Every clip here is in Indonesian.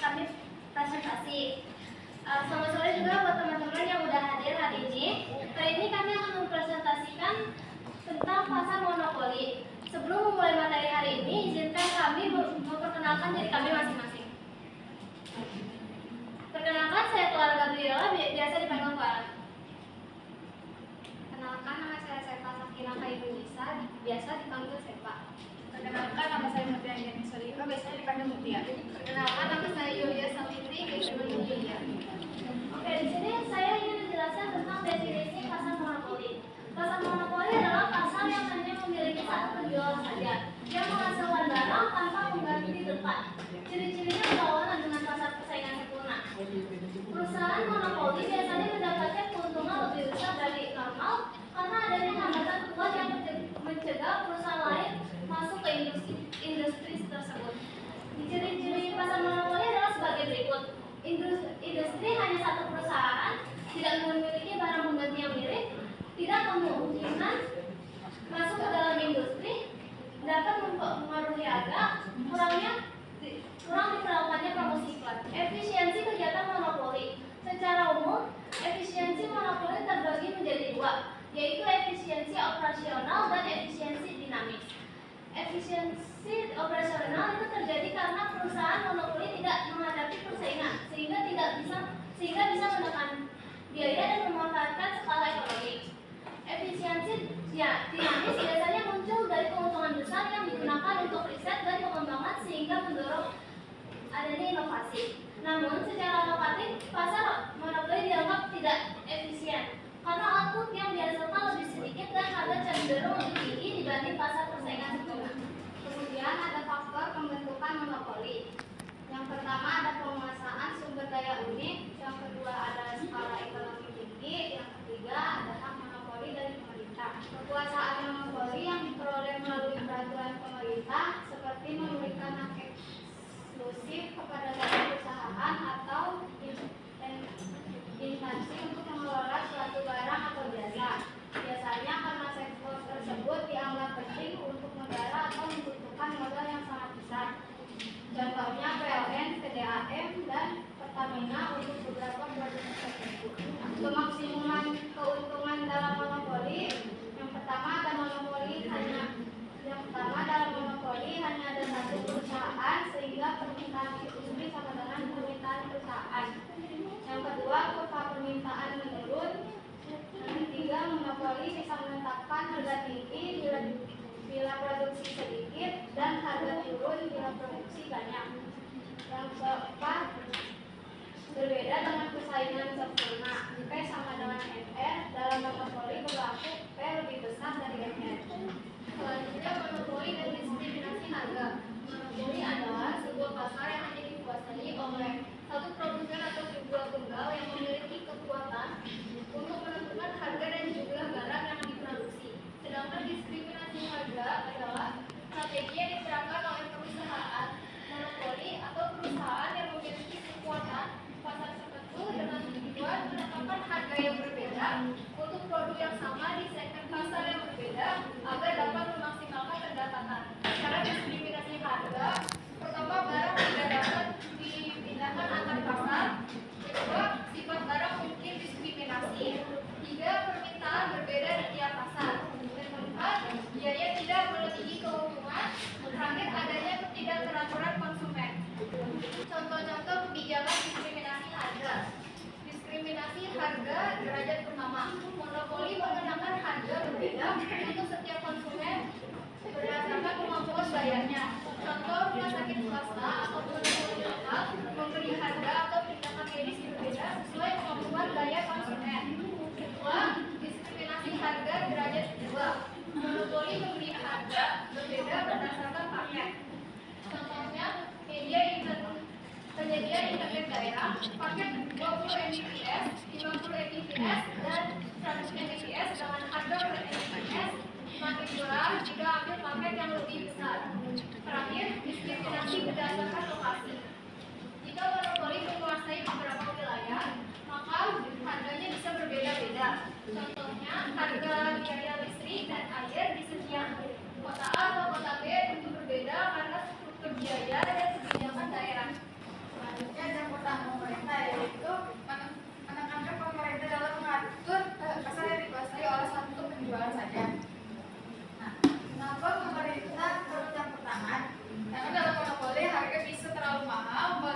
kami presentasi. Selamat sore juga buat teman-teman yang udah hadir hari ini. Hari ini kami akan mempresentasikan tentang pasar monopoli. Sebelum memulai materi hari ini, izinkan kami memperkenalkan diri kami masing-masing. Perkenalkan, saya Clara Gabriela, biasa dipanggil Clara. Perkenalkan, nama saya Sepa Sakina Khairunisa, biasa dipanggil Sepa. Perkenalkan, nama saya Mutia Yeni Solika, biasanya dipanggil Mutia. Perkenalkan, nama saya Yulia Safitri, biasa dipanggil Yulia. Oke, di sini saya ingin menjelaskan tentang definisi pasar monopoli. Pasar monopoli adalah pasar yang hanya memiliki satu penjual saja, yang menghasilkan barang tanpa mengganti tempat. Ciri-cirinya berlawanan dengan pasar persaingan sempurna. Perusahaan monopoli biasanya mendapatkan keuntungan lebih besar dari normal karena adanya hambatan kuat yang mencegah perusahaan lain masuk ke industri tersebut. Ciri-ciri pasar monopoli adalah sebagai berikut. Industri hanya satu perusahaan, tidak memiliki barang pengganti yang mirip, tidak kemungkinan masuk ke dalam industri, dapat mempengaruhi harga, kurang diperlakukannya promosi iklan. Efisiensi kegiatan monopoli. Secara umum, efisiensi monopoli terbagi menjadi dua, yaitu efisiensi operasional dan efisiensi dinamis. Efisiensi operasional itu terjadi karena perusahaan monopoli tidak menghadapi persaingan, sehingga bisa menekan biaya dan memanfaatkan skala ekonomi. Efisiensi dinamis biasanya muncul dari keuntungan besar yang digunakan untuk riset dan pengembangan sehingga mendorong adanya inovasi. Namun, secara alokatif, pasar monopoli dianggap tidak efisien karena output yang dihasilkan lebih sedikit dan harga cenderung lebih tinggi dibanding pasar persaingan sempurna. Kemudian ada faktor pembentukan monopoli. Yang pertama ada penguasaan sumber daya unik, yang kedua ada skala ekonomi tinggi, yang ketiga ada hak monopoli dari pemerintah. Kekuasaan monopoli yang diperoleh melalui peraturan pemerintah seperti memberikan hak eksklusif kepada satu perusahaan atau instansi untuk mengelola suatu barang atau jasa. Biasanya karena sektor tersebut dianggap penting untuk negara atau membutuhkan modal yang sangat besar. Contohnya PLN, PDAM, dan Pertamina untuk beberapa produk tertentu. Kemaksimuman keuntungan dalam monopoli. Yang pertama dalam monopoli hanya ada satu perusahaan sehingga permintaan industri sama dengan permintaan perusahaan. Yang kedua, kurva permintaan menurun. Yang ketiga, monopoli bisa menetapkan harga tinggi bila produksi sedikit dan harga turun bila produksi banyak. Yang keempat, berbeda dengan persaingan sempurna. P sama dengan NR, dalam monopoli berlaku P lebih besar dari NR. Selanjutnya, monopoli dan diskriminasi harga. Monopoli adalah sebuah pasar yang hanya dikuasai oleh satu produsen atau penjual tunggal yang memiliki kekuatan untuk menentukan harga dan jumlah barang yang diproduksi. Sedangkan diskriminasi harga adalah strategi yang diterapkan oleh perusahaan monopoli atau perusahaan yang memiliki kekuatan pasar tertentu dengan tujuan menetapkan harga yang berbeda untuk produk yang sama di segmen pasar yang berbeda agar dapat memaksimalkan pendapatan. Cara diskriminasi harga, pertama barang tidak dapat dipindahkan antar pasar, kedua sifat barang mungkin diskriminasi, tiga permintaan berbeda di tiap pasar, dan keempat biaya tidak melebihi keuntungan, terakhir adanya ketidakteraturan konsumen. Contoh-contoh kebijakan diskriminasi harga. Diskriminasi harga derajat pertama. Monopoli mengenakan harga berbeda untuk setiap konsumen berdasarkan kemampuan bayarnya. Contoh rumah sakit swasta atau monopoli lokal memberi harga atau tindakan medis berbeda sesuai kemampuan bayar konsumen. Kedua, diskriminasi harga derajat kedua. Monopoli memberi harga berbeda berdasarkan paket. Contohnya, penyedia internet daerah, paket 20 Mbps, 50 Mbps, dan 100 Mbps dengan harga per Mbps semakin murah jika ambil paket yang lebih besar. Terakhir, diskriminasi berdasarkan lokasi. Jika monopoli menguasai beberapa wilayah, maka harganya bisa berbeda-beda. Contohnya, harga biaya listrik dan air di setiap kota A atau kota B tentu berbeda karena struktur biaya dan kebijakan daerah.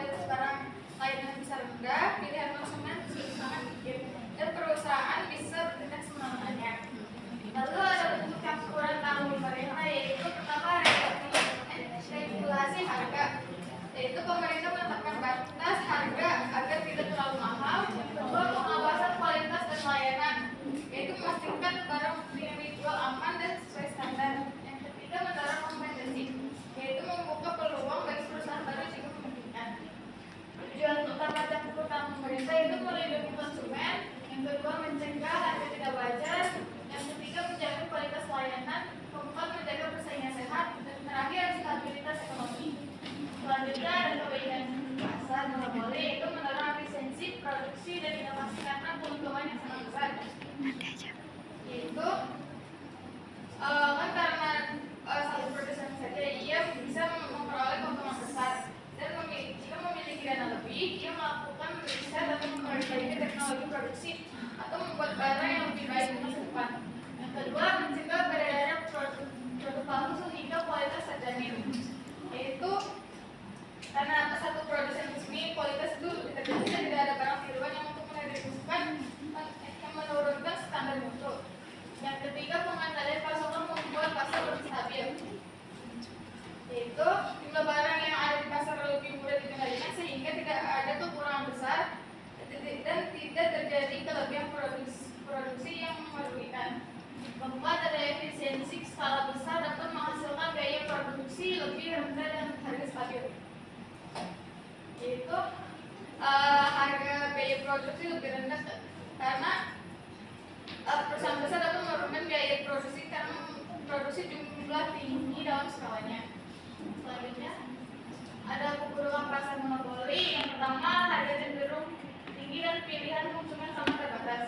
kualitas barang layanan bisa rendah, pilihan konsumen sangat sedikit, dan perusahaan bisa bertindak semena-mena. Lalu ada bentuk campuran tanggung pemerintah, yaitu pertama regulasi harga, yaitu pemerintah menetapkan batas harga agar tidak terlalu mahal. Yang kedua, pengawasan kualitas dan layanan, yaitu memastikan barang yang dijual aman dan sesuai standar. Yang ketiga, mendorong kompetisi, yaitu membuka peluang bagi perusahaan baru jika memungkinkan. Tujuan utama campur tangan pemerintah itu melindungi konsumen. Yang kedua, mencegah harga tidak wajar. Yang ketiga, menjaga kualitas layanan. Keempat, menjaga persaingan sehat. Dan terakhir, stabilitas ekonomi. Selanjutnya ada kebaikan pasar monopoli, yaitu mendorong efisiensi produksi dan inovasi karena keuntungan yang sangat besar. Yaitu kan karena satu produsen saja ia bisa memperoleh keuntungan besar, dan jika memiliki dana lebih, ia melakukan riset atau memperbaiki teknologi produksi atau membuat barang yang lebih baik di masa depan. Yang kedua, mencegah beredarnya produk palsu sehingga kualitas terjamin, yaitu karena satu produsen resmi kualitas itu terjamin dan tidak ada barang tiruan yang untuk yang menurunkan standar mutu. Yang ketiga, pengendalian pasokan membuat pasar lebih stabil, yaitu jumlah barang yang ada di pasar lebih mudah dikendalikan sehingga tidak ada kekurangan besar dan tidak terjadi kelebihan produksi yang merugikan. Keempat, ada efisiensi skala besar dapat menghasilkan biaya produksi lebih rendah dan harga stabil, yaitu harga biaya produksi lebih rendah karena perusahaan besar dapat menurunkan biaya produksi karena produksi jumlah tinggi dalam skalanya. Selanjutnya ada keburukan pasar monopoli. Yang pertama, harga cenderung tinggi dan pilihan konsumen sangat terbatas,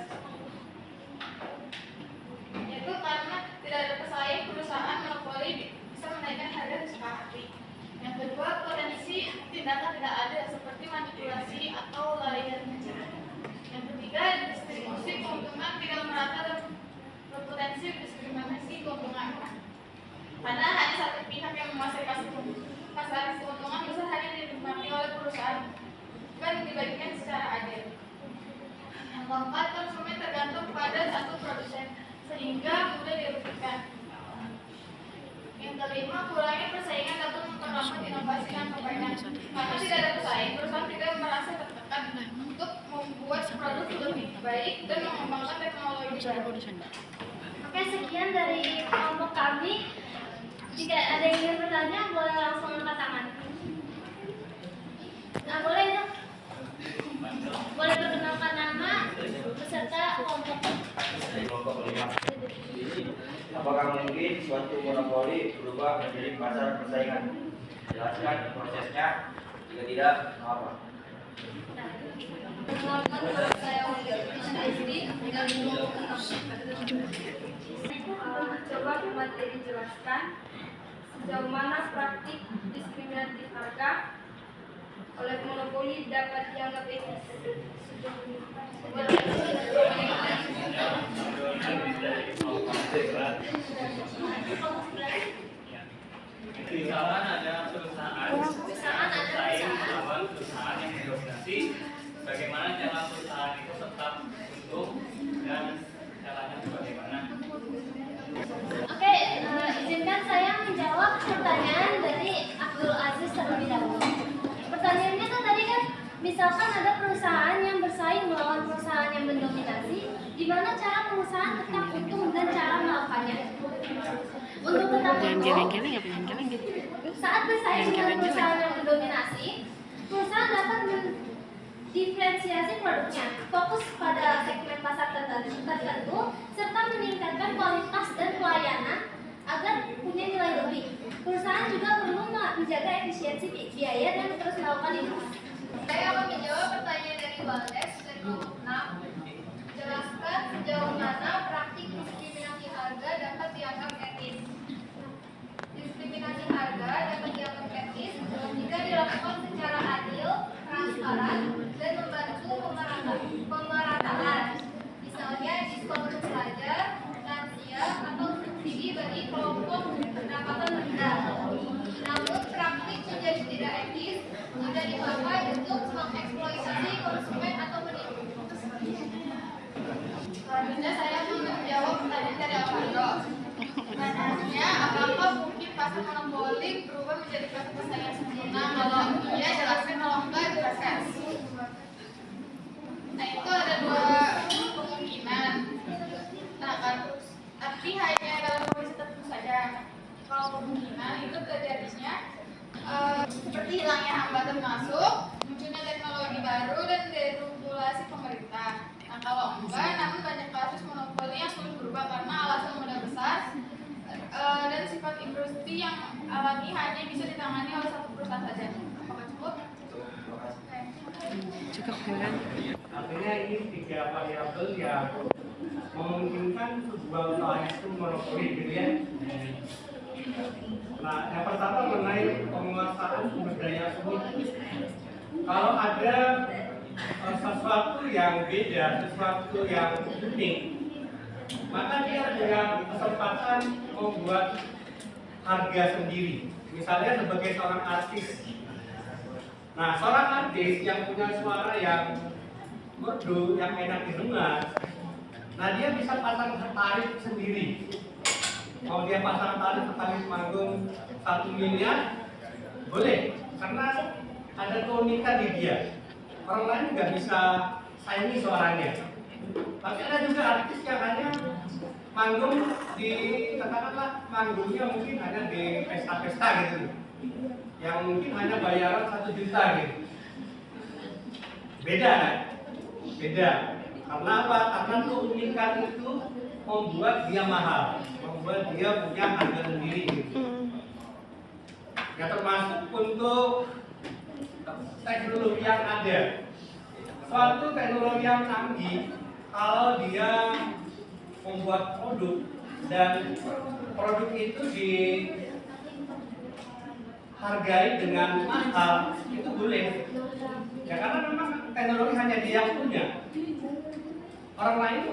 yaitu karena tidak ada pesaing, perusahaan monopoli bisa menaikkan harga sesuka hati. Yang kedua, potensi tindakan tidak ada seperti manipulasi atau larian mencari. Yang ketiga, distribusi keuntungan tidak merata dan berpotensi diskriminasi keuntungan, karena hanya satu pihak yang menguasai pasar keuntungan besar hanya dinikmati oleh perusahaan, bukan dibagikan secara adil. Yang keempat, konsumen tergantung pada satu produsen sehingga mudah dirugikan. Yang kelima, kurangnya persaingan dapat memperlambat inovasi dan perbaikan. Karena tidak ada pesaing, perusahaan tidak merasa tertekan untuk membuat produk lebih baik dan mengembangkan teknologi baru. Oke, sekian dari kelompok kami. Jika ada yang ingin bertanya, boleh langsung angkat tangan. Nah, boleh itu. Boleh perkenalkan nama beserta kelompok. Apakah mungkin suatu monopoli berubah menjadi pasar persaingan? Jelaskan prosesnya. Jika tidak, mengapa? Coba materi dijelaskan sejauh mana praktik diskriminatif harga oleh monopoli dapat dianggap etis. Misalkan ada perusahaan bersaing melawan perusahaan yang mendominasi, bagaimana cara perusahaan itu tetap untung dan caranya itu bagaimana? Oke, izinkan saya menjawab pertanyaan dari Abdul Aziz terlebih dahulu. Pertanyaannya kan tadi kan, misalkan ada perusahaan yang bersaing melawan perusahaan yang mendominasi, di mana cara perusahaan tetap untung dan cara melakukannya. Untuk tetap untung, saat bersaing dengan perusahaan yang mendominasi, perusahaan dapat mendiferensiasi produknya, fokus pada segmen pasar tertentu, serta meningkatkan kualitas dan pelayanan agar punya nilai lebih. Perusahaan juga perlu menjaga efisiensi biaya dan terus melakukan inovasi. Saya akan menjawab pertanyaan dari Waldes dari kelompok 6. Jelaskan sejauh mana praktik diskriminasi harga dapat dianggap etis. Diskriminasi harga dapat dianggap etis jika dilakukan secara adil, transparan, dan membantu pemerataan. Misalnya diskon untuk pelajar, lansia, atau subsidi bagi kelompok pendapatan rendah. Namun praktik menjadi tidak etis jika dipakai pasar monopoli berubah menjadi pasar persaingan sempurna? Kalau iya jelaskan, kalau enggak jelaskan. Nah itu ada dua kemungkinan. Nah kan, tapi hanya dalam kondisi tertentu saja. Kalau kemungkinan itu terjadinya seperti hilangnya hambatan masuk, munculnya teknologi baru dan deregulasi pemerintah. Nah kalau enggak, namun banyak kasus monopoli yang sulit berubah karena alasan modal besar dan sifat industri yang alami hanya bisa ditangani oleh satu perusahaan saja. Apakah cukup? Artinya ini tiga variabel yang memungkinkan sebuah usaha itu monopoli gitu ya. Nah, yang pertama mengenai penguasaan sumber daya sumber. Kalau ada sesuatu yang beda, sesuatu yang unik, maka dia punya kesempatan membuat harga sendiri. Misalnya sebagai seorang artis. Nah, seorang artis yang punya suara yang merdu, yang enak didengar, nah dia bisa pasang tarif sendiri. Kalau dia pasang tarif manggung 1 miliar, boleh, karena ada keunikan di dia. Orang lain nggak bisa saingi suaranya. Tapi ada juga artis yang hanya manggung di, katakanlah manggungnya mungkin hanya di pesta-pesta gitu, yang mungkin hanya bayaran 1 juta gitu. Beda kan? Beda. Karena apa? Karena keunikan itu membuat dia mahal, membuat dia punya harga sendiri gitu. Ya termasuk untuk teknologi yang ada. Suatu teknologi yang canggih, kalau dia membuat produk dan produk itu dihargai dengan mahal, itu boleh. Ya karena memang teknologi hanya dia yang punya. Orang lain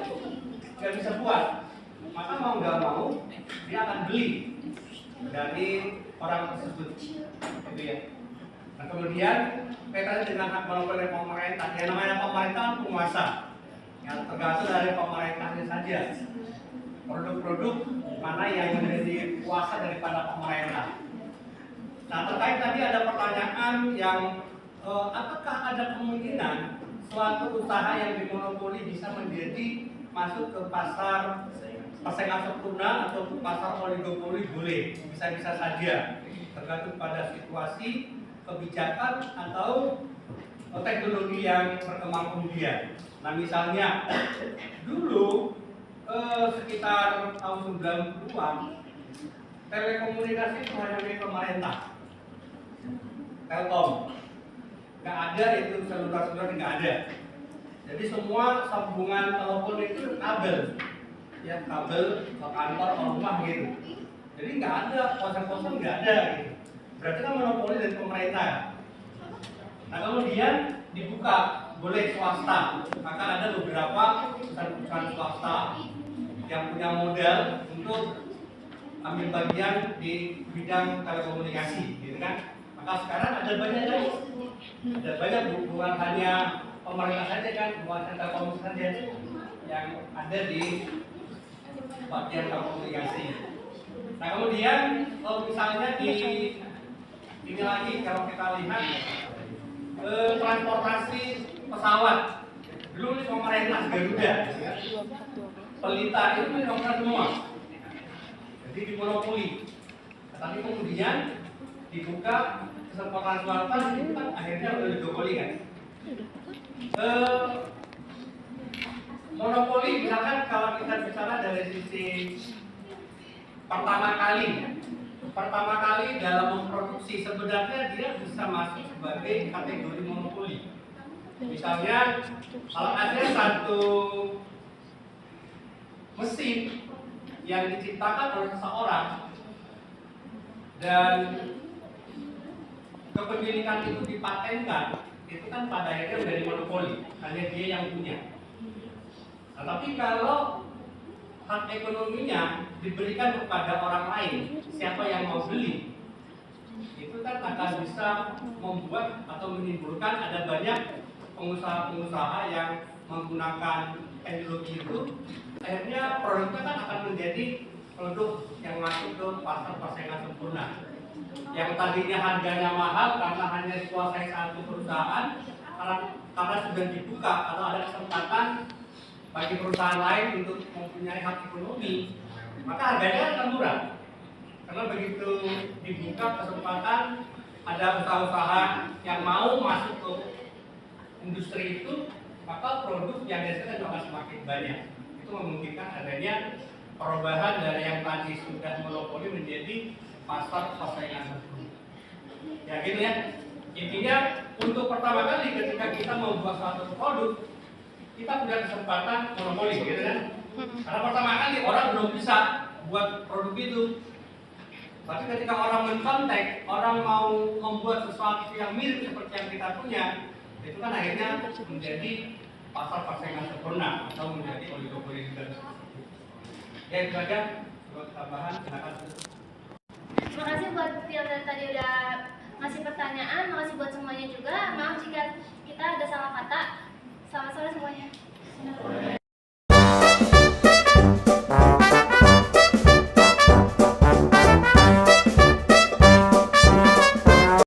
nggak bisa buat. Maka mau nggak mau dia akan beli dari orang tersebut, gitu ya. Nah kemudian kaitannya dengan hak monopoli pemerintah. Yang namanya pemerintah penguasa, yang tergantung dari pemerintahnya saja. Produk-produk mana yang menjadi kuasa daripada pemerintah. Nah terkait tadi ada pertanyaan yang apakah ada kemungkinan suatu usaha yang dimonopoli bisa menjadi masuk ke pasar persaingan sempurna atau ke pasar oligopoli? Boleh, bisa-bisa saja, tergantung pada situasi, kebijakan atau teknologi yang berkembang kemudian. Nah misalnya dulu sekitar tahun 90-an telekomunikasi itu hanya milik pemerintah, Telkom. Nggak ada itu seluler-seluler, nggak ada. Jadi semua sambungan telepon itu kabel, ya kabel ke kantor, ke rumah gitu. Jadi nggak ada ponsel-ponsel, nggak ada gitu. Berarti kan monopoli dari pemerintah. Nah kemudian dibuka boleh swasta, maka ada beberapa perusahaan swasta yang punya modal untuk ambil bagian di bidang telekomunikasi, gitu kan? Maka sekarang ada banyak lagi. Ada banyak, bukan hanya pemerintah saja kan, bukan Telkom saja yang ada di bagian telekomunikasi. Nah kemudian misalnya di ini lagi kalau kita lihat transportasi pesawat, dulu ini pemerintah Garuda, Pelita itu pemerintah semua, jadi dimonopoli. Tapi kemudian dibuka kesempatan swasta, itu kan akhirnya udah dimonopoli kan. Monopoli misalkan kalau kita bicara dari sisi pertama kali dalam memproduksi, sebenarnya dia bisa masuk sebagai kategori monopoli. Misalnya kalau ada satu mesin yang diciptakan oleh seseorang dan kepemilikan itu dipatenkan, itu kan pada akhirnya menjadi monopoli, hanya dia yang punya. Nah, tapi kalau hak ekonominya diberikan kepada orang lain, siapa yang mau beli, itu kan akan bisa membuat atau menimbulkan ada banyak pengusaha-pengusaha yang menggunakan teknologi itu, akhirnya produknya kan akan menjadi produk yang masuk ke pasar persaingan sempurna. Yang tadinya harganya mahal karena hanya dikuasai satu perusahaan, karena sudah dibuka atau ada kesempatan bagi perusahaan lain untuk mempunyai hak ekonomi, maka harganya akan murah. Karena begitu dibuka kesempatan, ada usaha-usaha yang mau masuk ke industri itu, maka produk yang dihasilkan akan semakin banyak. Itu memungkinkan adanya perubahan dari yang tadi sudah monopoli menjadi pasar persaingan sempurna. Ya gitu ya. Intinya untuk pertama kali ketika kita membuat suatu produk, kita punya kesempatan monopoli, gitu kan? Karena pertama kali orang belum bisa buat produk itu. Tapi ketika orang menkontak, orang mau membuat sesuatu yang mirip seperti yang kita punya, itu kan akhirnya menjadi pasar persaingan sempurna atau menjadi oligopoli juga. Ya itu saja buat tambahan. Silakan. Terima kasih buat yang tadi udah ngasih pertanyaan, makasih buat semuanya juga. Maaf jika kita ada salah kata. Selamat sore semuanya.